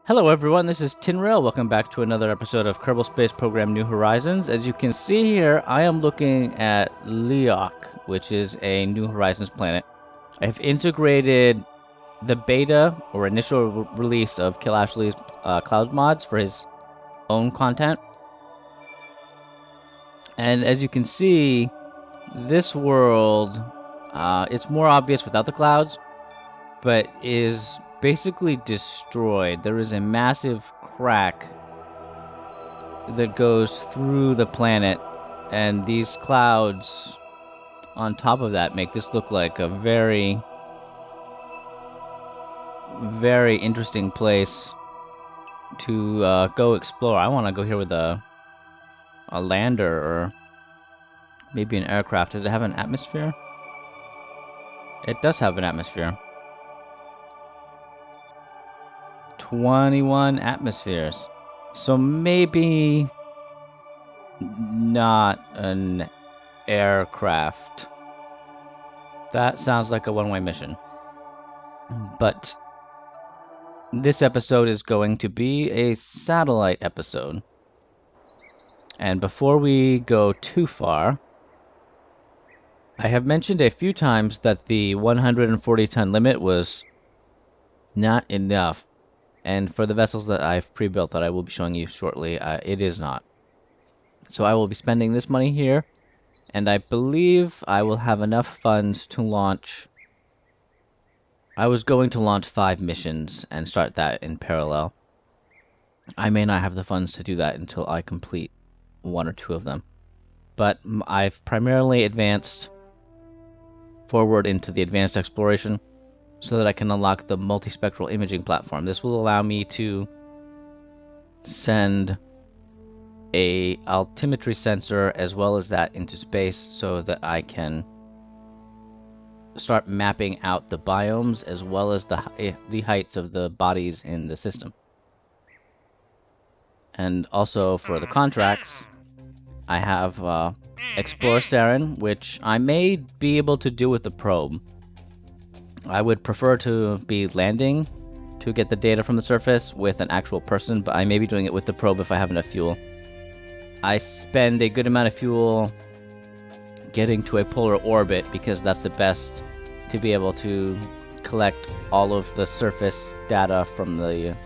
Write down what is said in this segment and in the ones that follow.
Hello everyone, this is Tynrael. Welcome back to another episode of Kerbal Space Program New Horizons. As you can see here, I am looking at Leok, which is a New Horizons planet. I've integrated the beta or initial release of Kill Ashley's cloud mods for his own content. And as you can see, this world, it's more obvious without the clouds, but is basically destroyed. There is a massive crack that goes through the planet, and these clouds on top of that make this look like a very, very interesting place to go explore. I want to go here with a lander or maybe an aircraft. Does it have an atmosphere? It does have an atmosphere. 21 atmospheres. So maybe not an aircraft. That sounds like a one-way mission. But this episode is going to be a satellite episode. And before we go too far, I have mentioned a few times that the 140-ton limit was not enough. And for the vessels that I've pre-built that I will be showing you shortly, it is not. So I will be spending this money here, and I believe I will have enough funds to launch. I was going to launch 5 missions and start that in parallel. I may not have the funds to do that until I complete 1 or 2 of them. But I've primarily advanced forward into the advanced exploration, so that I can unlock the multispectral imaging platform. This will allow me to send a altimetry sensor as well as that into space so that I can start mapping out the biomes as well as the heights of the bodies in the system. And also for the contracts, I have Explore Saren, which I may be able to do with the probe. I would prefer to be landing to get the data from the surface with an actual person, but I may be doing it with the probe if I have enough fuel. I spend a good amount of fuel getting to a polar orbit because that's the best to be able to collect all of the surface data from the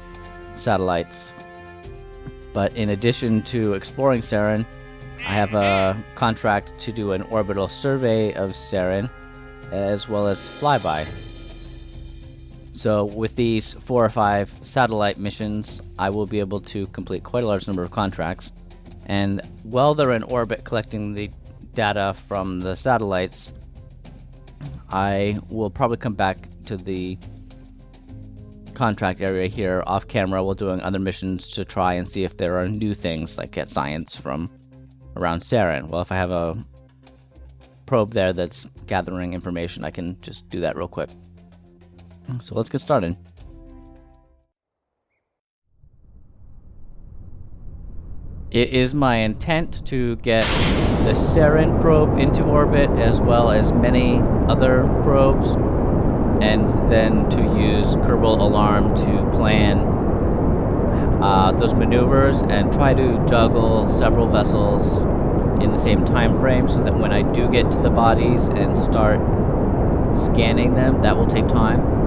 satellites. But in addition to exploring Saren, I have a contract to do an orbital survey of Saren as well as flyby. So with these 4 or 5 satellite missions, I will be able to complete quite a large number of contracts. And while they're in orbit collecting the data from the satellites, I will probably come back to the contract area here off camera while doing other missions to try and see if there are new things, like get science from around Saren. Well, if I have a probe there that's gathering information, I can just do that real quick. So let's get started. It is my intent to get the Saren probe into orbit as well as many other probes, and then to use Kerbal Alarm to plan those maneuvers and try to juggle several vessels in the same time frame so that when I do get to the bodies and start scanning them, that will take time.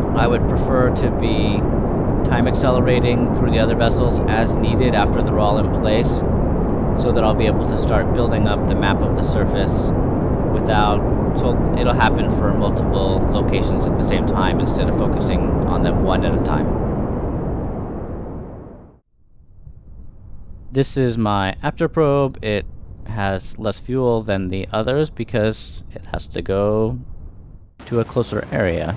I would prefer to be time accelerating through the other vessels as needed after they're all in place, so that I'll be able to start building up the map of the surface so it'll happen for multiple locations at the same time instead of focusing on them one at a time. This is my Aptor probe. It has less fuel than the others because it has to go to a closer area.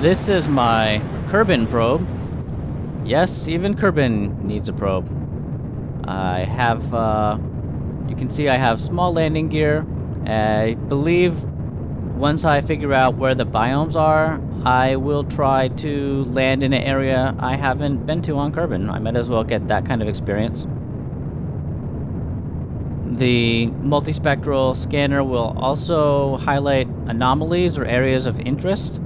This is my Kerbal probe. Yes, even Kerbal needs a probe. I have, you can see I have small landing gear. I believe once I figure out where the biomes are, I will try to land in an area I haven't been to on Kerbal. I might as well get that kind of experience. The multispectral scanner will also highlight anomalies or areas of interest.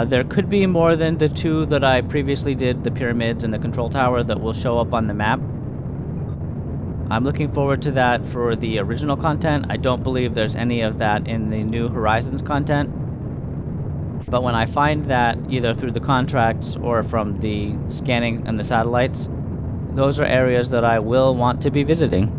There could be more than the two that I previously did, the pyramids and the control tower, that will show up on the map. I'm looking forward to that for the original content. I don't believe there's any of that in the New Horizons content. But when I find that, either through the contracts or from the scanning and the satellites, those are areas that I will want to be visiting.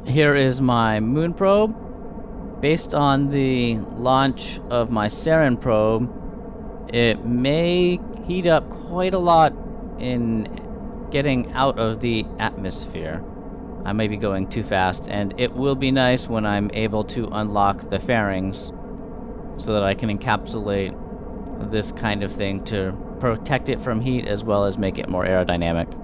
Here is my moon probe. Based on the launch of my CKAN probe, it may heat up quite a lot in getting out of the atmosphere. I may be going too fast, and it will be nice when I'm able to unlock the fairings so that I can encapsulate this kind of thing to protect it from heat as well as make it more aerodynamic.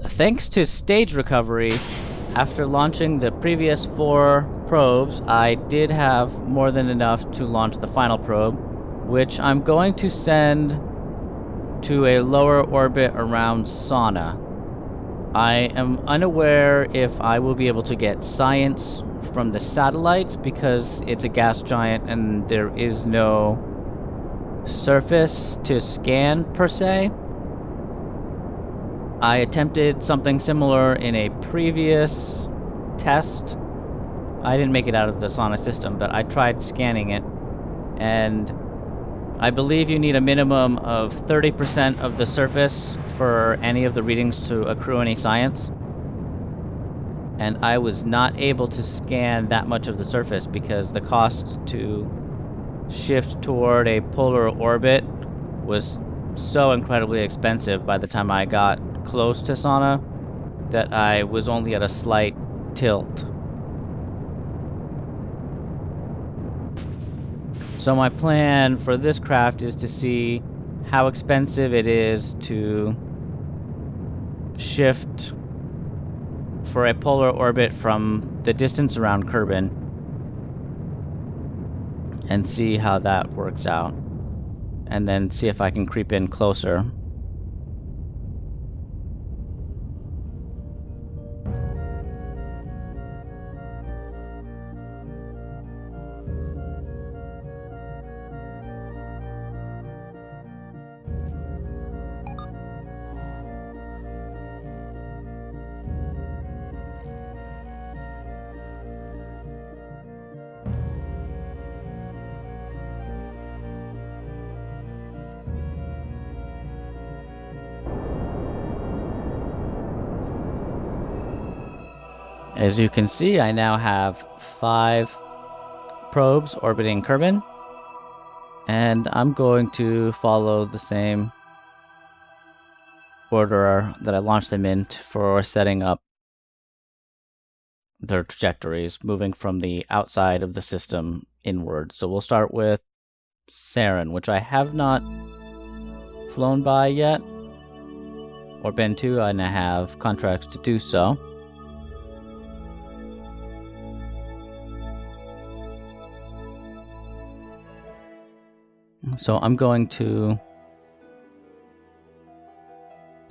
Thanks to stage recovery, after launching the previous 4 probes, I did have more than enough to launch the final probe, which I'm going to send to a lower orbit around Sonnah. I am unaware if I will be able to get science from the satellites because it's a gas giant and there is no surface to scan per se. I attempted something similar in a previous test. I didn't make it out of the Sonnah system, but I tried scanning it, and I believe you need a minimum of 30% of the surface for any of the readings to accrue any science. And I was not able to scan that much of the surface because the cost to shift toward a polar orbit was so incredibly expensive by the time I got close to Sonnah that I was only at a slight tilt. So my plan for this craft is to see how expensive it is to shift for a polar orbit from the distance around Kerbal and see how that works out, and then see if I can creep in closer. As you can see, I now have 5 probes orbiting Kerbin, and I'm going to follow the same order that I launched them in for setting up their trajectories, moving from the outside of the system inward. So we'll start with Saren, which I have not flown by yet, or been to, and I have contracts to do so. So I'm going to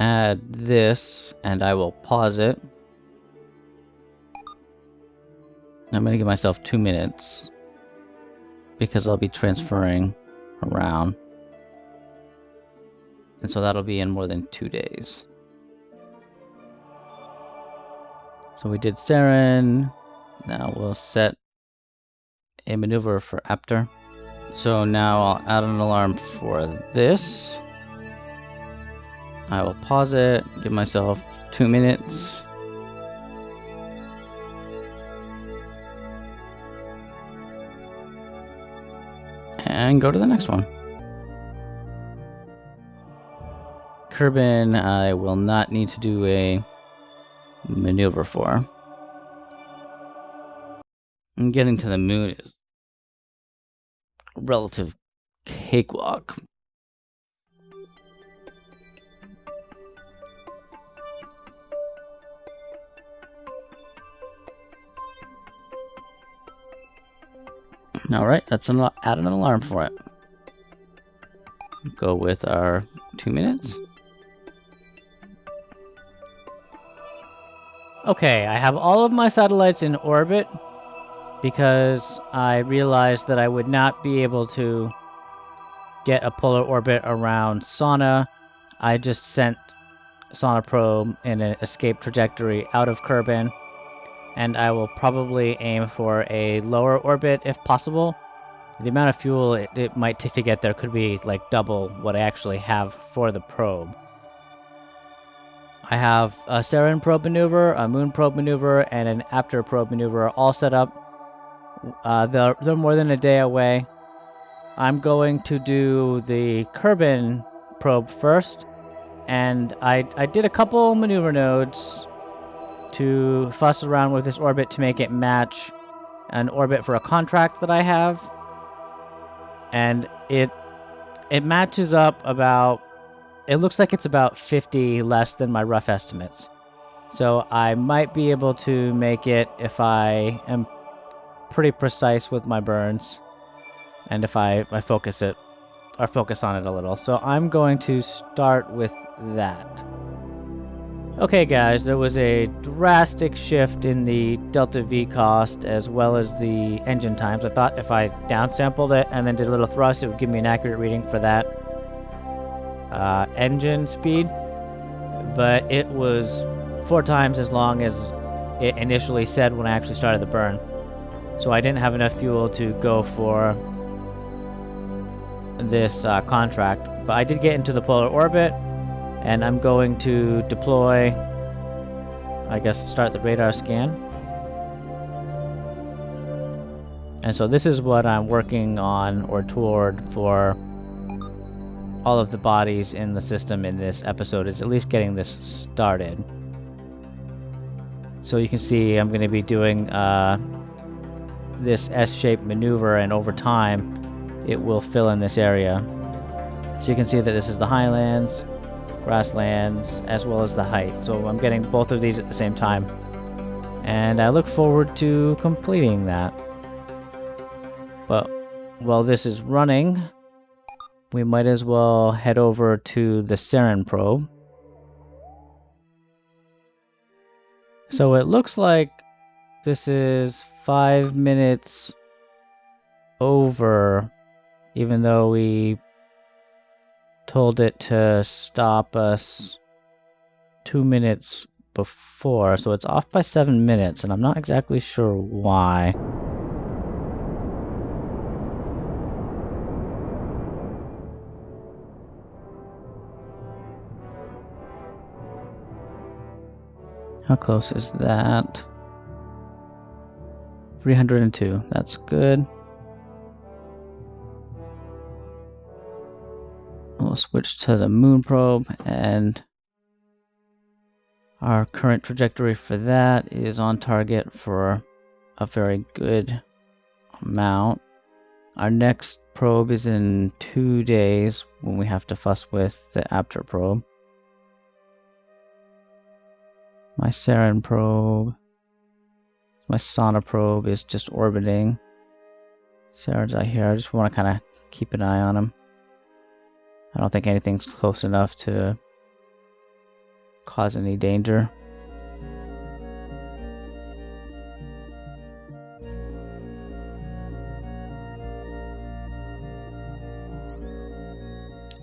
add this, and I will pause it. I'm going to give myself 2 minutes, because I'll be transferring around. And so that'll be in more than 2 days. So we did Saren. Now we'll set a maneuver for Aptor. So now I'll add an alarm for this. I will pause it, give myself 2 minutes. And go to the next one. Kerbin, I will not need to do a maneuver for. And getting to the moon is a relative cakewalk. Alright, let's add an alarm for it. Go with our 2 minutes. Okay, I have all of my satellites in orbit because I realized that I would not be able to get a polar orbit around Sonnah. I just sent Sonnah probe in an escape trajectory out of Kerbin, and I will probably aim for a lower orbit if possible. The amount of fuel it might take to get there could be like double what I actually have for the probe. I have a Saren probe maneuver, a Moon probe maneuver, and an Aptor probe maneuver all set up. They're more than a day away. I'm going to do the Kerbin probe first, and I did a couple maneuver nodes to fuss around with this orbit to make it match an orbit for a contract that I have, and it matches up about. It looks like it's about 50 less than my rough estimates. So I might be able to make it if I am pretty precise with my burns. And if I focus it, or focus on it a little. So I'm going to start with that. Okay guys, there was a drastic shift in the delta V cost as well as the engine times. I thought if I downsampled it and then did a little thrust, it would give me an accurate reading for that engine speed, but it was 4 times as long as it initially said when I actually started the burn. So I didn't have enough fuel to go for this contract, but I did get into the polar orbit, and I'm going to deploy, I guess, start the radar scan. And so this is what I'm working on or toward for all of the bodies in the system in this episode, is at least getting this started. So you can see I'm going to be doing this S-shaped maneuver, and over time it will fill in this area. So you can see that this is the highlands, grasslands, as well as the height. So I'm getting both of these at the same time, and I look forward to completing that. But while this is running, we might as well head over to the Saren probe. So it looks like this is 5 minutes over, even though we told it to stop us 2 minutes before. So it's off by 7 minutes, and I'm not exactly sure why. How close is that? 302. That's good. We'll switch to the moon probe, and our current trajectory for that is on target for a very good amount. Our next probe is in 2 days when we have to fuss with the Apter probe. My CKAN probe, my Sonnah probe is just orbiting. Saren's out here. I just want to kind of keep an eye on him. I don't think anything's close enough to cause any danger.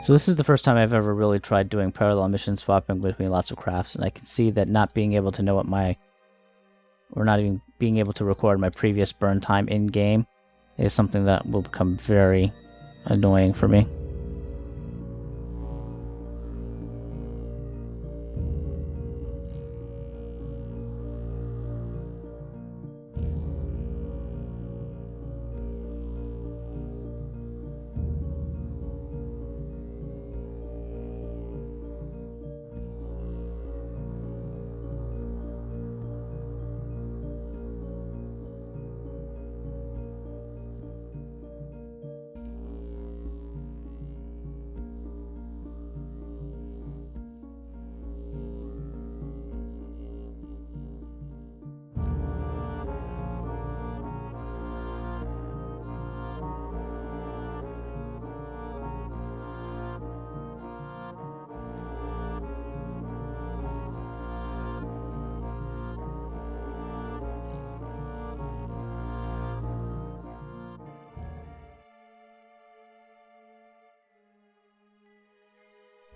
So this is the first time I've ever really tried doing parallel mission swapping between lots of crafts, and I can see that not being able to know what or not even being able to record my previous burn time in-game is something that will become very annoying for me.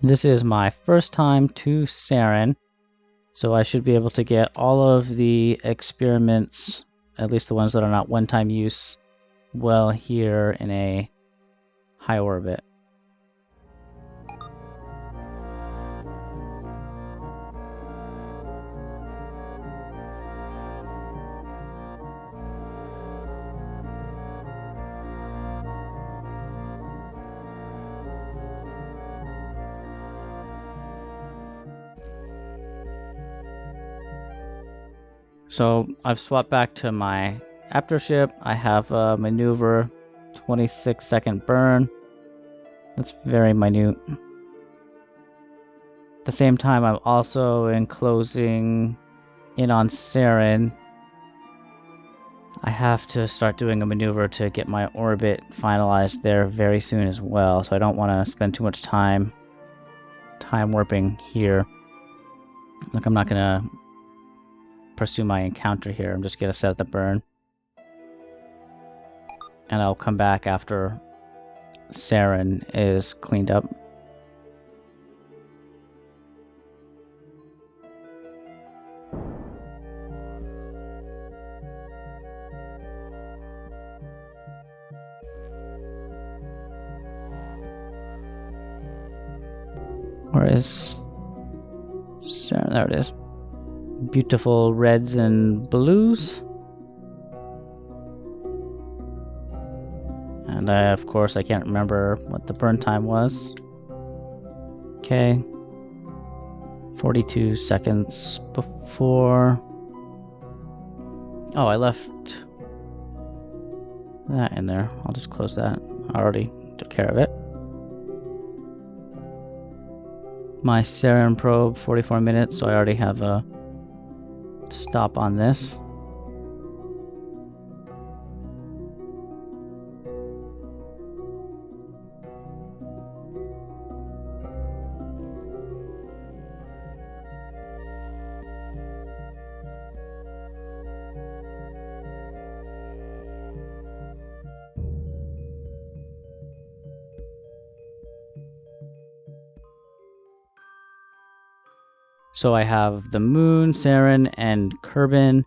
This is my first time to CKAN, so I should be able to get all of the experiments, at least the ones that are not one-time use, well here in a high orbit. So I've swapped back to my Apter ship. I have a maneuver 26-second burn. That's very minute. At the same time, I'm also enclosing in on CKAN. I have to start doing a maneuver to get my orbit finalized there very soon as well, so I don't want to spend too much time warping here. Like, I'm not gonna pursue my encounter here. I'm just gonna set up the burn, and I'll come back after CKAN is cleaned up. Where is CKAN? There it is. Beautiful reds and blues. And of course, I can't remember what the burn time was. Okay. 42 seconds before. Oh, I left that in there. I'll just close that. I already took care of it. My CKAN probe, 44 minutes, so I already have a stop on this. So I have the moon, CKAN, and Kerbal.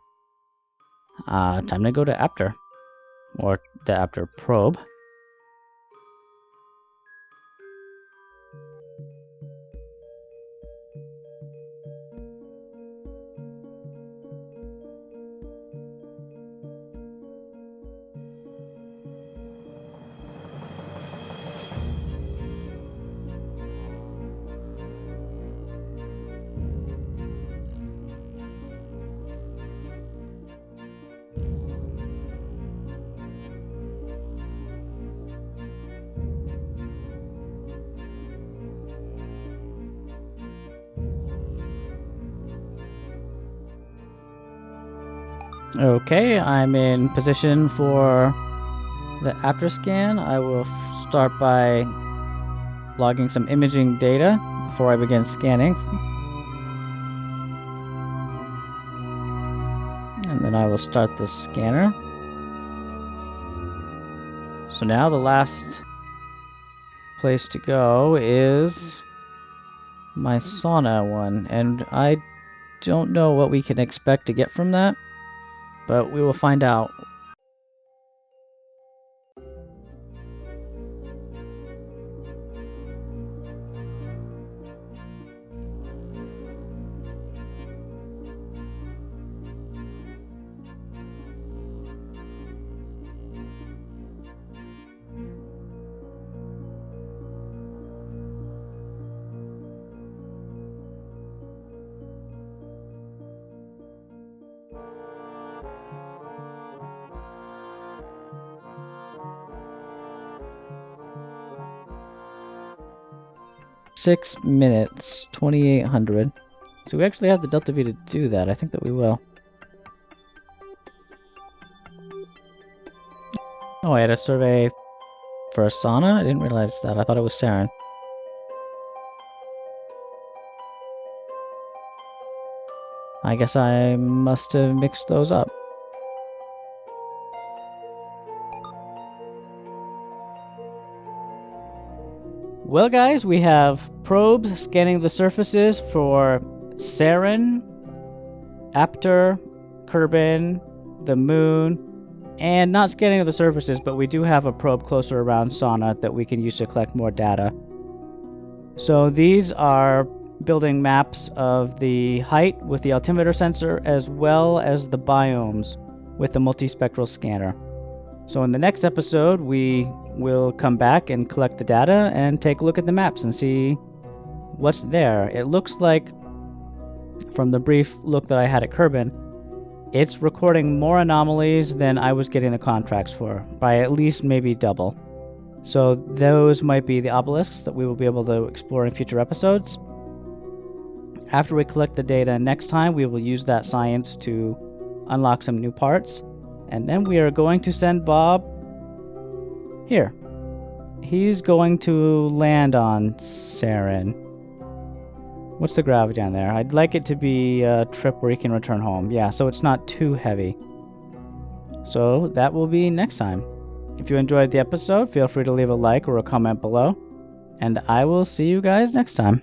Time to go to Apter, or the Apter probe. Okay, I'm in position for the after scan. I will start by logging some imaging data before I begin scanning. And then I will start the scanner. So now the last place to go is my Sonnah one, and I don't know what we can expect to get from that, but we will find out. Six minutes, 2800. So we actually have the Delta V to do that. I think that we will. Oh, I had a survey for Sonnah? I didn't realize that. I thought it was Saren. I guess I must have mixed those up. Well, guys, we have probes scanning the surfaces for Saren, Apter, Kerbal, the moon, and not scanning the surfaces, but we do have a probe closer around Sonnah that we can use to collect more data. So these are building maps of the height with the altimeter sensor, as well as the biomes with the multispectral scanner. So in the next episode, we will come back and collect the data and take a look at the maps and see what's there. It looks like, from the brief look that I had at Kerbal, it's recording more anomalies than I was getting the contracts for, by at least maybe double. So those might be the obelisks that we will be able to explore in future episodes. After we collect the data next time, we will use that science to unlock some new parts. And then we are going to send Bob here. He's going to land on Saren. What's the gravity on there? I'd like it to be a trip where he can return home. Yeah, so it's not too heavy. So that will be next time. If you enjoyed the episode, feel free to leave a like or a comment below. And I will see you guys next time.